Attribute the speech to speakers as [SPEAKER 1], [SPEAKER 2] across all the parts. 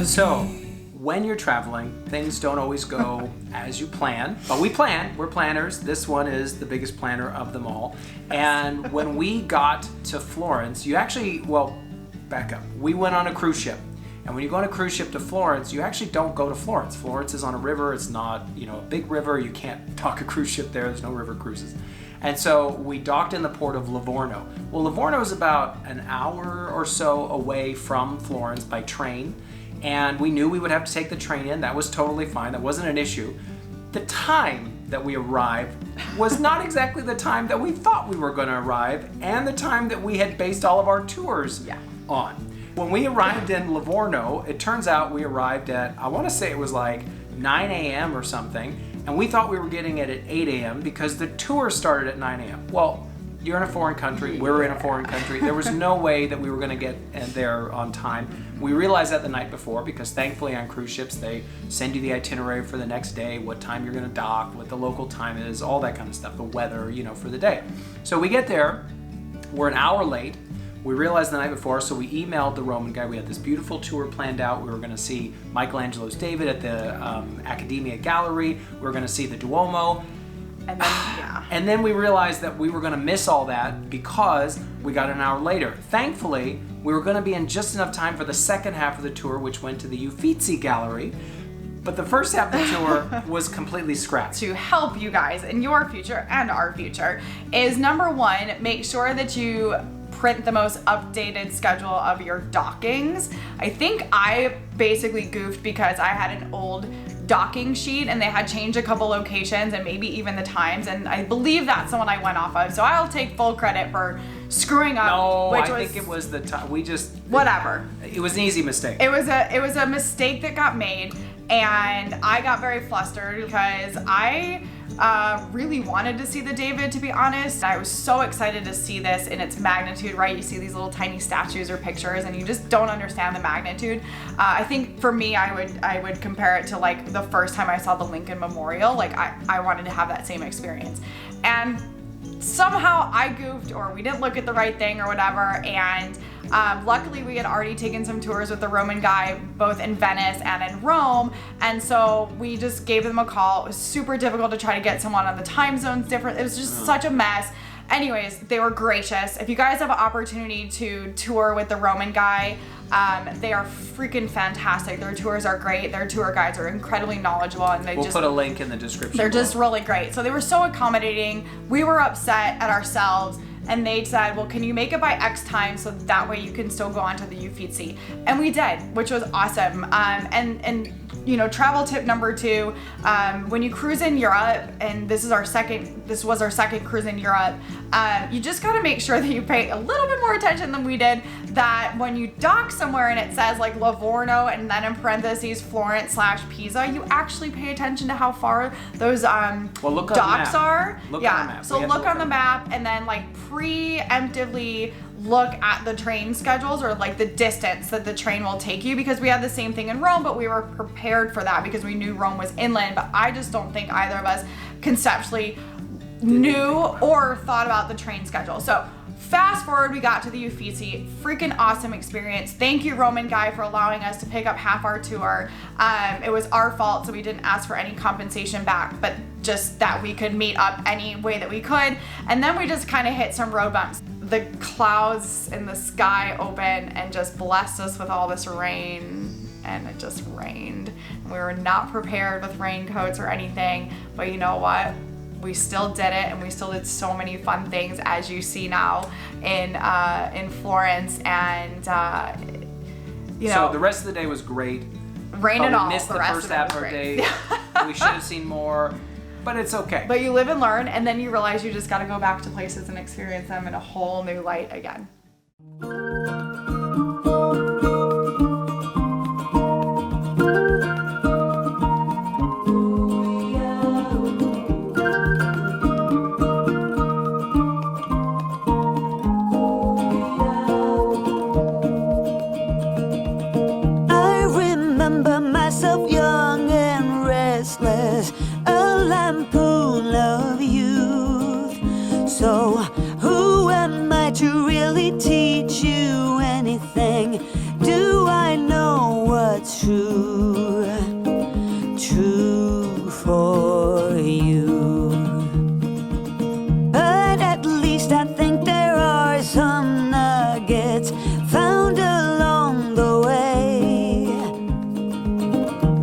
[SPEAKER 1] So, when you're traveling, things don't always go as you plan, but we plan. We're planners. This one is the biggest planner of them all. And when we got to Florence, you actually, well, back up. We went on a cruise ship. And when you go on a cruise ship to Florence, you actually don't go to Florence. Florence is on a river. It's not, a big river. You can't dock a cruise ship there. There's no river cruises. And so we docked in the port of Livorno. Well, Livorno is about an hour or so away from Florence by train. And we knew we would have to take the train in. That was totally fine. That wasn't an issue. The time that we arrived was not exactly the time that we thought we were going to arrive, and the time that we had based all of our tours on. When we arrived in Livorno, it turns out we arrived at, I want to say it was like 9 a.m. or something, and we thought we were getting it at 8 a.m. because the tour started at 9 a.m. Well, you're in a foreign country, we're in a foreign country. There was no way that we were going to get there on time. We realized that the night before because thankfully on cruise ships they send you the itinerary for the next day, what time you're going to dock, what the local time is, all that kind of stuff, the weather, for the day. So we get there, we're an hour late. We realized the night before, so we emailed the Roman guy. We had this beautiful tour planned out. We were going to see Michelangelo's David at the Accademia Gallery. We were going to see the Duomo. And then we realized that we were going to miss all that because we got an hour later. Thankfully, we were going to be in just enough time for the second half of the tour, which went to the Uffizi Gallery. But the first half of the tour was completely scrapped.
[SPEAKER 2] To help you guys in your future and our future is number one, make sure that you print the most updated schedule of your dockings. I think I basically goofed because I had an old docking sheet and they had changed a couple locations and maybe even the times, and I believe that's the one I went off of. So I'll take full credit for screwing up.
[SPEAKER 1] No, I think it was the time. We just
[SPEAKER 2] whatever.
[SPEAKER 1] It was an easy mistake.
[SPEAKER 2] It was a mistake that got made, and I got very flustered because I really wanted to see the David, to be honest. I was so excited to see this in its magnitude, right? You see these little tiny statues or pictures and you just don't understand the magnitude. I think for me, I would compare it to like the first time I saw the Lincoln Memorial. Like I wanted to have that same experience. And somehow I goofed, or we didn't look at the right thing or whatever, and luckily we had already taken some tours with the Roman guy both in Venice and in Rome, and so we just gave them a call. It was super difficult to try to get someone on the time zones different. It was just such a mess. Anyways, they were gracious. If you guys have an opportunity to tour with the Roman guy, they are freaking fantastic. Their tours are great. Their tour guides are incredibly knowledgeable, and
[SPEAKER 1] we'll put a link in the description.
[SPEAKER 2] They're just really great. So they were so accommodating. We were upset at ourselves, and they said, well, can you make it by X time so that way you can still go on to the Uffizi? And we did, which was awesome. And travel tip number two, when you cruise in Europe, and this was our second cruise in Europe, you just gotta make sure that you pay a little bit more attention than we did, that when you dock somewhere and it says like Livorno and then in parentheses Florence/Pisa, you actually pay attention to how far those docks are.
[SPEAKER 1] Look on the map.
[SPEAKER 2] So look on the map and then like preemptively look at the train schedules or like the distance that the train will take you, because we had the same thing in Rome, but we were prepared for that because we knew Rome was inland. But I just don't think either of us conceptually knew or thought about the train schedule. So fast forward, we got to the Uffizi. Freaking awesome experience. Thank you, Roman guy, for allowing us to pick up half our tour. It was our fault, so we didn't ask for any compensation back, but just that we could meet up any way that we could. And then we just kind of hit some road bumps. The clouds in the sky opened and just blessed us with all this rain, and it just rained. We were not prepared with raincoats or anything, but you know what? We still did it, and we still did so many fun things, as you see now in Florence. And
[SPEAKER 1] so the rest of the day was great.
[SPEAKER 2] Rain and all.
[SPEAKER 1] We missed the first half of our day. We should have seen more, but it's okay.
[SPEAKER 2] But you live and learn, and then you realize you just got to go back to places and experience them in a whole new light again.
[SPEAKER 3] Myself young and restless, a lampoon of youth. So who am I to really teach you anything? Do I know what's true, true for you. But at least I think there are some nuggets found along the way.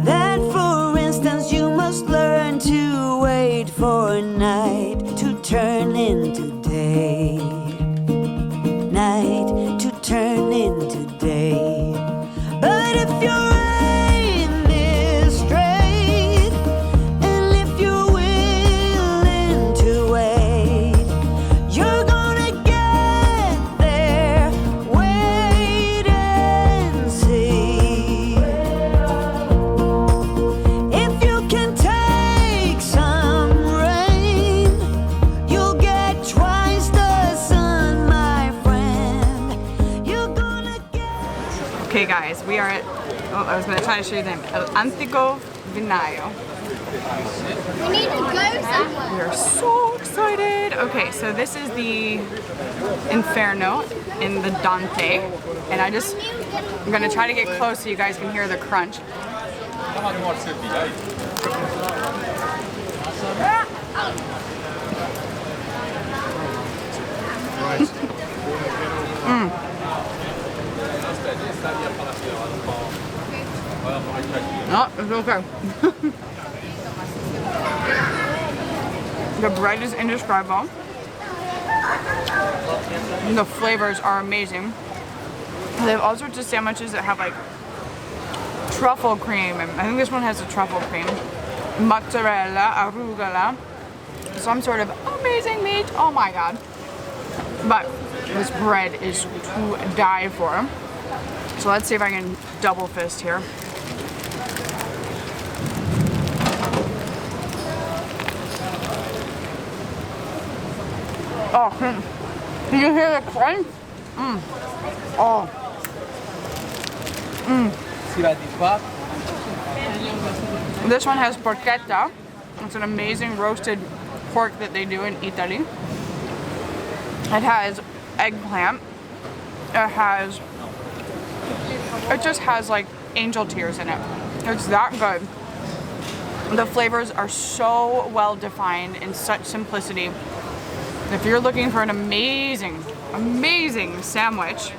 [SPEAKER 3] That, for instance, you must learn to wait for night to turn into day. Night to turn into day. But if your aim is straight, and if you're willing to wait, you're gonna get there. Wait and see. If you can take some rain, you'll get twice the sun, my friend. You're gonna get.
[SPEAKER 2] Okay guys, we are at, oh, I was going to try to show you the name, El Antico Vinayo.
[SPEAKER 4] We need to go somewhere.
[SPEAKER 2] We are so excited. Okay, so this is the Inferno in the Dante, and I'm going to try to get close so you guys can hear the crunch. Oh, it's okay. The bread is indescribable. And the flavors are amazing. They have all sorts of sandwiches that have like truffle cream, and I think this one has a truffle cream, mozzarella, arugula, some sort of amazing meat. Oh my god! But this bread is to die for. So let's see if I can double fist here. Oh, can you hear the crunch? Oh. This one has porchetta. It's an amazing roasted pork that they do in Italy. It has eggplant. It just has like angel tears in it. It's that good. The flavors are so well defined in such simplicity. If you're looking for an amazing, amazing sandwich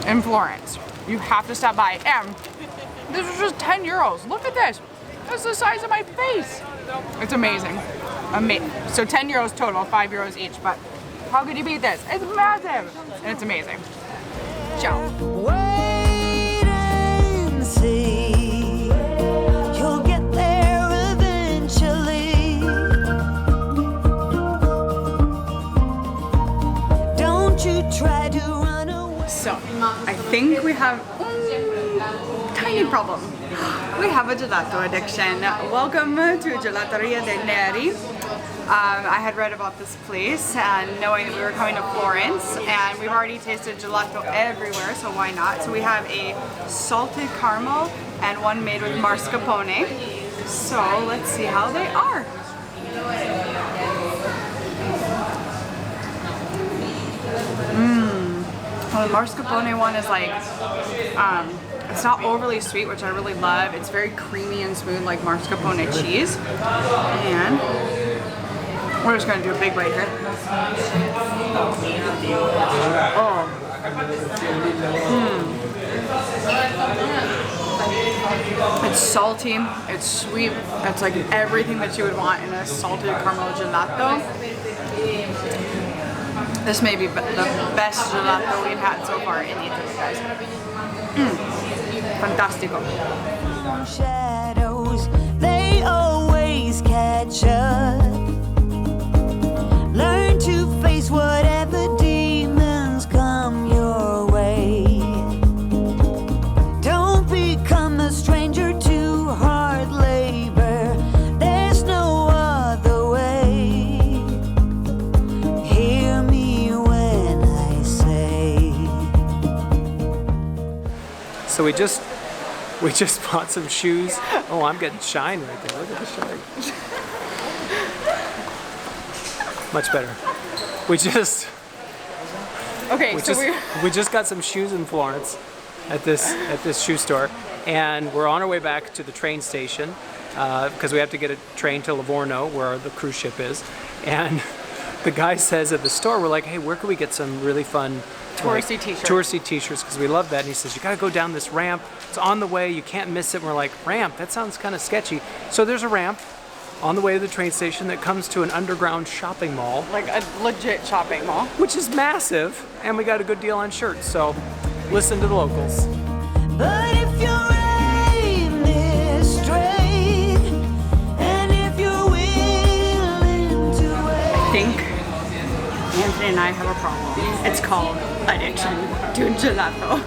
[SPEAKER 2] in Florence, you have to stop by. And this was just 10 euros. Look at this. That's the size of my face. It's amazing. So 10 euros total, 5 euros each. But how could you beat this? It's massive. And it's amazing. Ciao.
[SPEAKER 3] Wait and see. You'll get there eventually. Don't you try to run away.
[SPEAKER 2] So, I think we have tiny problem. We have a gelato addiction. Welcome to Gelateria dei Neri. I had read about this place and knowing that we were coming to Florence, and we've already tasted gelato everywhere, so why not? So we have a salted caramel and one made with mascarpone. So let's see how they are. Well, the mascarpone one is like, it's not overly sweet, which I really love. It's very creamy and smooth like mascarpone cheese. And we're just gonna do a big bite here. Oh. It's salty, it's sweet, it's like everything that you would want in a salted caramel gelato. This may be the best gelato we've had so far in Italy, guys. Fantastico.
[SPEAKER 3] Shadows, they always catch up. Learn to face whatever demons come your way. Don't become a stranger to hard labor. There's no other way. Hear me when I say.
[SPEAKER 1] So we just bought some shoes. Oh, I'm getting shine right there. Look at the shine. Much better. We just
[SPEAKER 2] Okay, so
[SPEAKER 1] we just got some shoes in Florence at this shoe store, And we're on our way back to the train station because we have to get a train to Livorno where the cruise ship is. And the guy says at the store, we're like, hey, where can we get some really fun
[SPEAKER 2] Touristy t-shirts.
[SPEAKER 1] Touristy t-shirts, because we love that. And he says, you gotta go down this ramp. It's on the way, you can't miss it. And we're like, ramp? That sounds kind of sketchy. So there's a ramp on the way to the train station that comes to an underground shopping mall.
[SPEAKER 2] Like a legit shopping mall.
[SPEAKER 1] Which is massive, and we got a good deal on shirts. So listen to the locals.
[SPEAKER 3] But if your aim is straight, and if you're willing to wait.
[SPEAKER 2] I think Anthony and I have a problem. It's called addiction to gelato.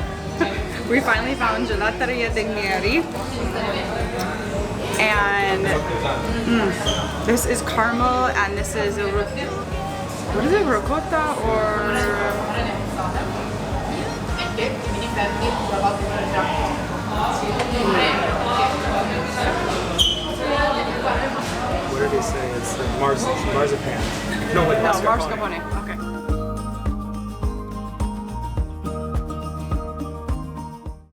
[SPEAKER 2] We finally found Gelateria dei Neri. And this is caramel, and this is a, what is it, ricotta or?
[SPEAKER 1] What did he say? It's marzipan. No, like
[SPEAKER 2] No, mascarpone. Okay.